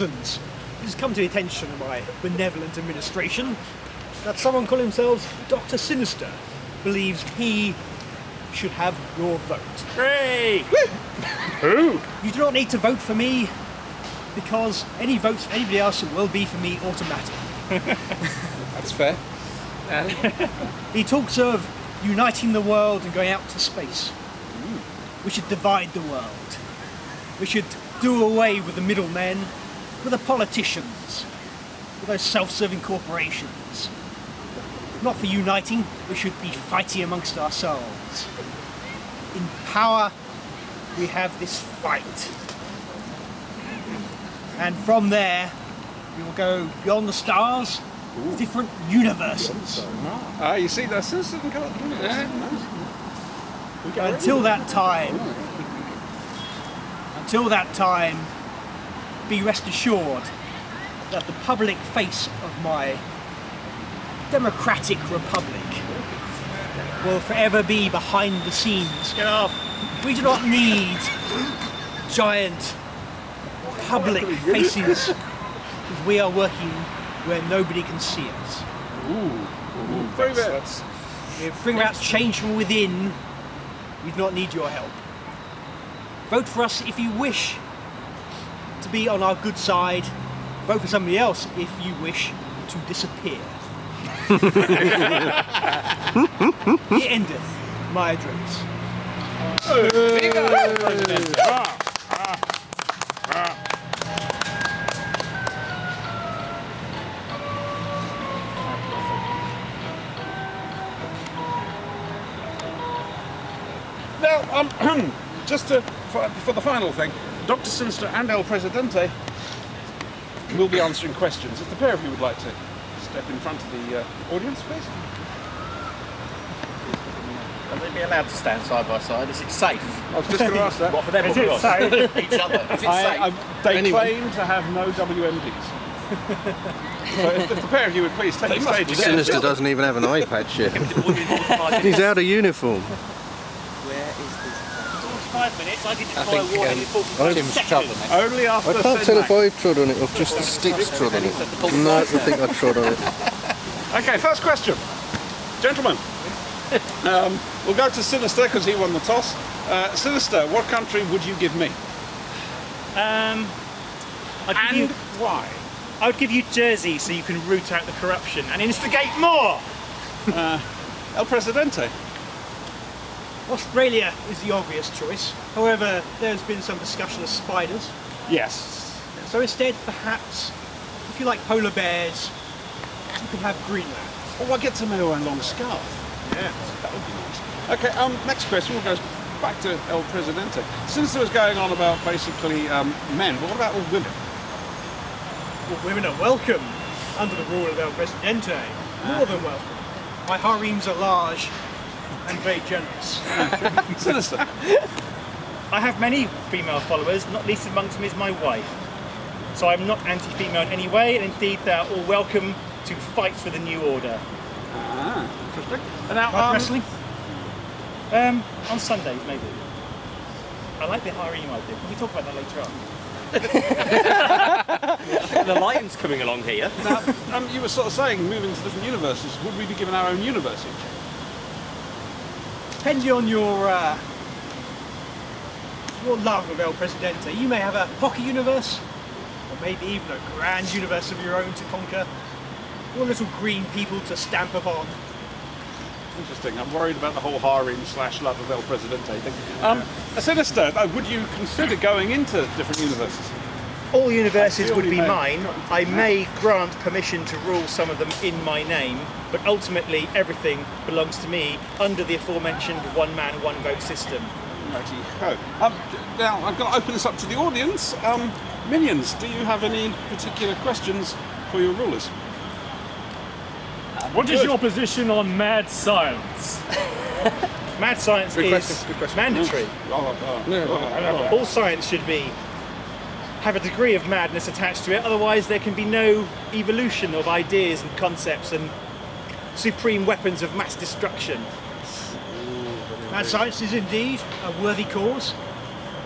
It has come to the attention of my benevolent administration that someone calling themselves Dr. Sinister believes he should have your vote. Hooray! Who? You do not need to vote for me because any votes for anybody else will be for me automatic. That's fair. He talks of uniting the world and going out to space. We should divide the world. We should do away with the middlemen, with the politicians, with those self-serving corporations. Not for uniting, we should be fighting amongst ourselves. In power, we have this fight. And from there, we will go beyond the stars, different universes. You see, that's certain colour. Until that time, be rest assured that the public face of my democratic republic will forever be behind the scenes. Get off! We do not need giant public faces, because we are working where nobody can see us. We bring about change from within. We do not need your help. Vote for us if you wish to be on our good side. Vote for somebody else if you wish to disappear. It endeth my address. Now, just for the final thing, Dr. Sinister and El Presidente will be answering questions. If the pair of you would like to step in front of the audience, please. Will they be allowed to stand side by side? Is it safe? I was just going to ask that. What for them? Is it safe? Each other. Is it safe? They claim to have no WMDs. So if the pair of you would please take the stage again. Sinister doesn't even have an eye patch yet. He's out of uniform. 5 minutes. I did deploy a warhead in 45 seconds. Only after I can't tell if Senmac. I trod on it or just the sticks trod on it. No, I think I trod on it. Okay, first question. Gentlemen, we'll go to Sinister because he won the toss. Sinister, what country would you give me? I'd give And you, why? I would give you Jersey so you can root out the corruption and instigate more. El Presidente. Australia is the obvious choice. However, there's been some discussion of spiders. Yes. So instead, perhaps, if you like polar bears, you could have Greenland. Oh, I get to know a long scarf. Yeah. That would be nice. Okay, next question. We'll go back to El Presidente. Since there was going on about basically men, but what about all women? Well, women are welcome under the rule of El Presidente. More than welcome. My harems are large and very generous. Sinister. I have many female followers, not least amongst them is my wife. So I'm not anti-female in any way, and indeed they are all welcome to fight for the new order. Interesting. And now, Like wrestling? On Sundays, maybe. I like the harem idea. Can we talk about that later on? The lion's coming along here. now you were sort of saying moving to different universes. Would we be given our own universe each? Depending on your love of El Presidente, you may have a pocket universe, or maybe even a grand universe of your own to conquer, or little green people to stamp upon. Interesting. I'm worried about the whole harem/love of El Presidente thing. Sinister, would you consider going into different universes? All universes I feel would you be may. mine. I may grant permission to rule some of them in my name, but ultimately everything belongs to me under the aforementioned one man, one vote system. Righty-ho. Now, I'm going to open this up to the audience. Minions, do you have any particular questions for your rulers? What is your position on mad science? Mad science Good is question, good question. mandatory. Oh. All science should have a degree of madness attached to it, otherwise there can be no evolution of ideas and concepts and supreme weapons of mass destruction. Mad science is indeed a worthy cause,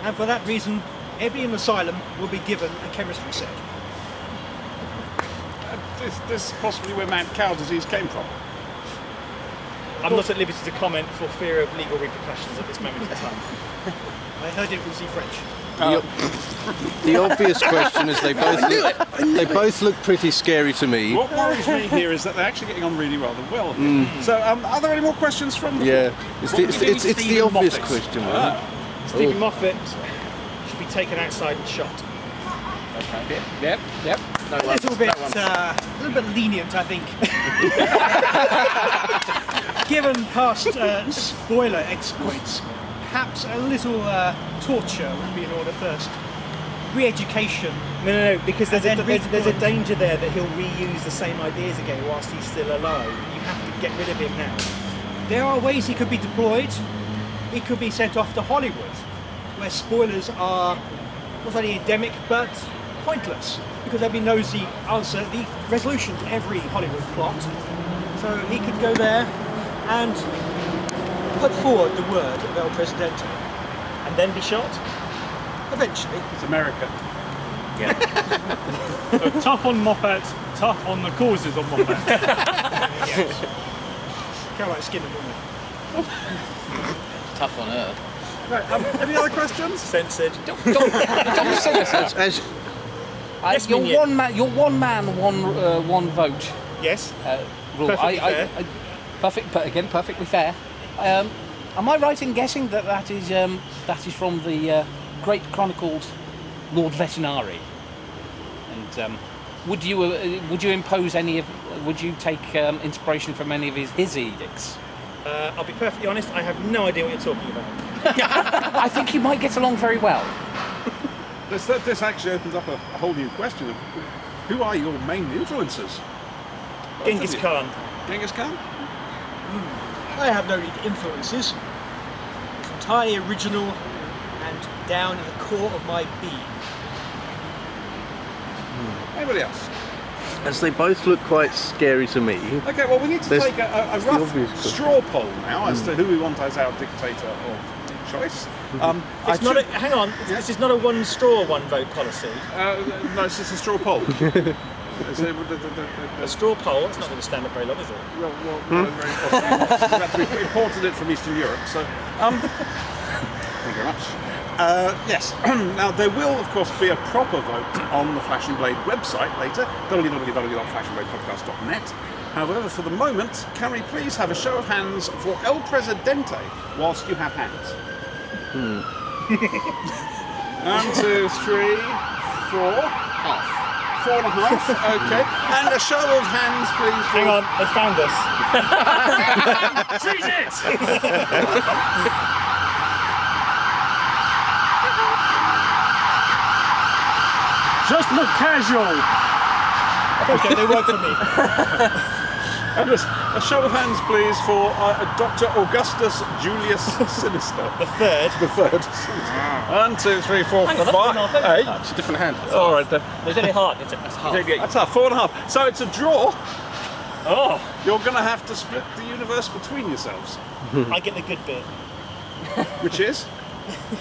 and for that reason, every asylum will be given a chemistry set. this possibly where mad cow disease came from? I'm not at liberty to comment for fear of legal repercussions at this moment in time. I heard it was in French. The obvious question is they both look pretty scary to me. What worries me here is that they're actually getting on really rather well. So, are there any more questions from the Yeah, floor? it's the Stephen obvious Moffat? question, right? Stephen Moffat should be taken outside and shot. Yep. No A little bit lenient, I think. Given past spoiler exploits, perhaps a little torture would be in order first. Re-education. No, because there's And a then danger there that he'll reuse the same ideas again whilst he's still alive. You have to get rid of him now. There are ways he could be deployed. He could be sent off to Hollywood, where spoilers are not only endemic but pointless, because there'll be the resolution to every Hollywood plot. So he could go there and put forward the word of El Presidente. And then be shot? Eventually. It's America. So tough on Moffat, tough on the causes of Moffat. Kind of like Skinner, don't they? Tough on Earth. Right, any other questions? Censored. As Yes, Your Minion. one man, one vote Yes. rule. Perfectly fair. Perfectly fair. Am I right in guessing that is from the great chronicled Lord Vetinari? And would you impose any of? Would you take inspiration from any of his edicts? I'll be perfectly honest, I have no idea what you're talking about. I think you might get along very well. This actually opens up a whole new question of who are your main influences? Genghis Khan. Genghis Khan? I have no influences. It's entirely original and down at the core of my being. Anybody else? as they both look quite scary to me. Okay, well we need to There's take a the rough obvious question. straw poll now as to who we want as our dictator of choice. It's not hang on, this is not a one straw, one vote policy. No, it's just a straw poll. A straw poll, it's not going to stand up very long, is it? Well, very possibly. We imported it from Eastern Europe, so. Thank you very much. Yes. Now, there will, of course, be a proper vote on the Flash and Blade website later, www.flashandbladepodcast.net. However, for the moment, can we please have a show of hands for El Presidente whilst you have hands? 1, 2, 3, 4. Half. 4.5. Okay. And a show of hands, please. Hang on, they found us. Treat it! Just look casual. Okay, they work for me. And a show of hands, please, for Dr. Augustus Julius Sinister. The third. The third. 1, 2, 3, 4, 5, 8. It's a different hand. All right then. There's only half. That's half. That's half. 4.5. So it's a draw. Oh, You're going to have to split the universe between yourselves, I get the good bit. which is.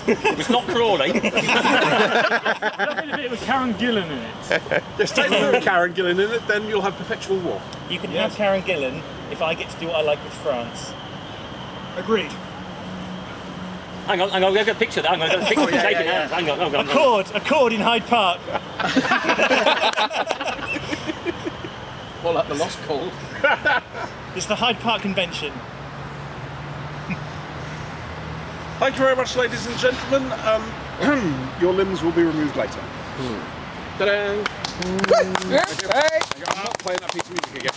it's not Crawley. There's a bit of Karen Gillan in it. Yes, take the bit of Karen Gillan in it, then you'll have perpetual war. You can have Karen Gillan if I get to do what I like with France. Agreed. Hang on, I'm going to get a picture of that. I'm going to get a picture of shaking hands. Hang on. Accord in Hyde Park. Well, like the Lost Call. It's the Hyde Park Convention. Thank you very much, ladies and gentlemen. Your limbs will be removed later. Ta-da! I'm not playing that piece of music again.